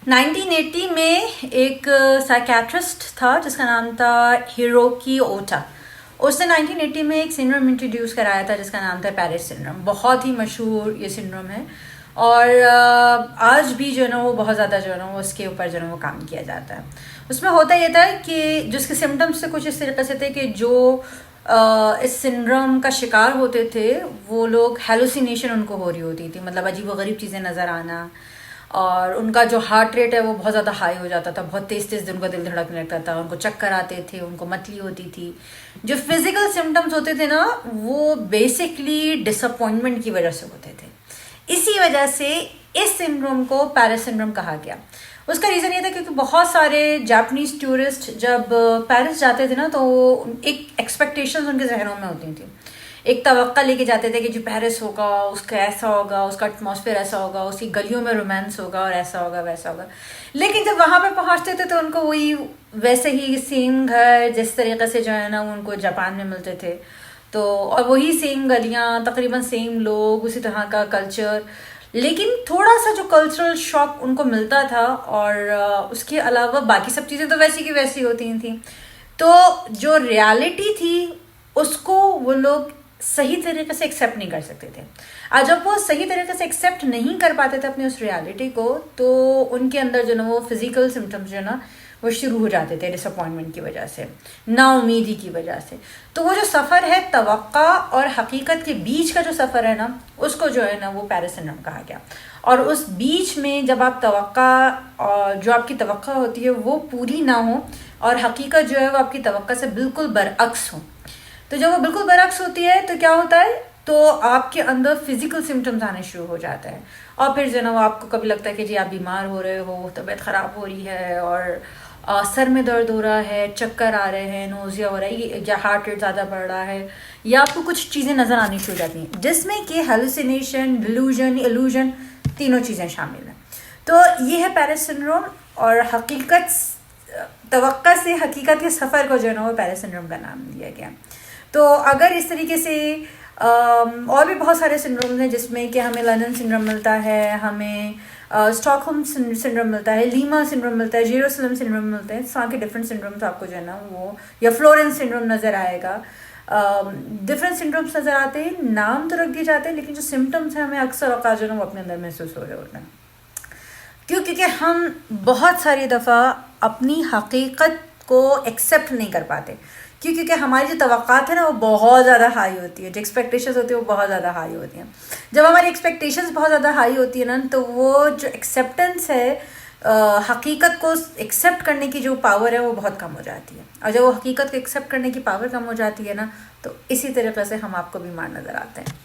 1980 میں ایک سائیکیٹرسٹ تھا جس کا نام تھا ہیروکی اوٹا. اس نے 1980 میں ایک سنڈروم انٹروڈیوس کرایا تھا جس کا نام تھا پیرس سنڈروم. بہت ہی مشہور یہ سنڈروم ہے اور آج بھی جو ہے نا وہ بہت زیادہ جو ہے نا وہ اس کے اوپر جو ہے نا وہ کام کیا جاتا ہے. اس میں ہوتا یہ تھا کہ جس کے سمٹمس سے کچھ اس طریقے سے تھے کہ جو اس سنڈروم کا شکار ہوتے تھے وہ لوگ ہیلوسینیشن ان کو ہو رہی ہوتی تھی, مطلب عجیب و غریب چیزیں نظر آنا, اور ان کا جو ہارٹ ریٹ ہے وہ بہت زیادہ ہائی ہو جاتا تھا, بہت تیز تیز ان کا دل دھڑکنے لگتا تھا, ان کو چکر آتے تھے, ان کو متلی ہوتی تھی. جو فزیکل سمٹمز ہوتے تھے نا وہ بیسکلی ڈس اپوائنٹمنٹ کی وجہ سے ہوتے تھے. اسی وجہ سے اس سنڈروم کو پیرس سنڈروم کہا گیا. اس کا ریزن یہ تھا کیونکہ بہت سارے جاپنیز ٹورسٹ جب پیرس جاتے تھے نا تو ایک ایکسپیکٹیشنز ان کے ذہنوں میں ہوتی تھیں, ایک توقع لے کے جاتے تھے کہ جو پیرس ہوگا اس کا ایسا ہوگا, اس کا ایٹماسفیئر ایسا ہوگا, اس کی گلیوں میں رومانس ہوگا اور ایسا ہوگا ویسا ہوگا. لیکن جب وہاں پہ پہنچتے تھے تو ان کو وہی ویسے ہی سیم گھر جس طریقے سے جو ہے نا ان کو جاپان میں ملتے تھے, تو اور وہی سیم گلیاں, تقریباً سیم لوگ, اسی طرح کا کلچر. لیکن تھوڑا سا جو کلچرل شاک ان کو ملتا تھا, اور اس کے علاوہ باقی سب چیزیں تو ویسی کی ویسی ہوتی تھیں. تو جو ریالٹی تھی اس کو وہ لوگ صحیح طریقے سے ایکسیپٹ نہیں کر سکتے تھے. اور جب وہ صحیح طریقے سے ایکسیپٹ نہیں کر پاتے تھے اپنی اس ریالٹی کو, تو ان کے اندر جو نا وہ فزیکل سمٹمس جو ہے نا وہ شروع ہو جاتے تھے ڈس اپوائنٹمنٹ کی وجہ سے, نا امیدی کی وجہ سے. تو وہ جو سفر ہے توقع اور حقیقت کے بیچ کا جو سفر ہے نا اس کو جو ہے نا وہ پیرس سنڈروم کہا گیا. اور اس بیچ میں جب آپ جو آپ کی توقع ہوتی ہے وہ پوری نہ ہو اور حقیقت جو ہے وہ آپ کی توقع سے بالکل برعکس ہو, تو جب وہ بالکل برعکس ہوتی ہے تو کیا ہوتا ہے, تو آپ کے اندر فزیکل سمٹمز آنے شروع ہو جاتے ہیں. اور پھر جو ہے نا وہ آپ کو کبھی لگتا ہے کہ جی آپ بیمار ہو رہے ہو, طبیعت خراب ہو رہی ہے, اور سر میں درد ہو رہا ہے, چکر آ رہے ہیں, نوزیا ہو رہا ہے, یا ہارٹ ریٹ زیادہ بڑھ رہا ہے, یا آپ کو کچھ چیزیں نظر آنی شروع ہو جاتی ہیں جس میں کہ ہیلوسینیشن, ڈیلوژن, ایلوژن تینوں چیزیں شامل ہیں. تو یہ ہے پیرس سنڈروم, اور توقع سے حقیقت کے سفر کو جو ہے نا وہ پیرس سنڈروم کا نام دیا گیا. تو اگر اس طریقے سے اور بھی بہت سارے سنڈرومز ہیں جس میں کہ ہمیں لندن سنڈروم ملتا ہے, ہمیں اسٹاک ہوم سنڈروم ملتا ہے, لیما سنڈروم ملتا ہے, جیروسلم سنڈروم ملتے ہیں. اس طرح کے ڈفرینٹ سنڈرومز آپ کو جو ہے نا وہ, یا فلورنس سنڈروم نظر آئے گا. ڈفرینٹ سنڈرومز نظر آتے ہیں, نام تو رکھ دیے جاتے ہیں لیکن جو سمٹمس ہیں ہمیں اکثر اوقات جو ہے نا وہ اپنے اندر محسوس ہو رہے ہوتے ہیں. کیونکہ ہم بہت ساری دفعہ اپنی حقیقت کو ایکسیپٹ نہیں کر پاتے, کیونکہ ہماری جو توقعات ہیں نا وہ بہت زیادہ ہائی ہوتی ہے, جو ایکسپیکٹیشنز ہوتی ہیں وہ بہت زیادہ ہائی ہوتی ہیں. جب ہماری ایکسپیکٹیشنز بہت زیادہ ہائی ہوتی ہیں نا تو وہ جو ایکسیپٹنس ہے, حقیقت کو ایکسیپٹ کرنے کی جو پاور ہے وہ بہت کم ہو جاتی ہے. اور جب وہ حقیقت کو ایکسیپٹ کرنے کی پاور کم ہو جاتی ہے نا تو اسی طریقے سے ہم آپ کو بیمار نظر آتے ہیں.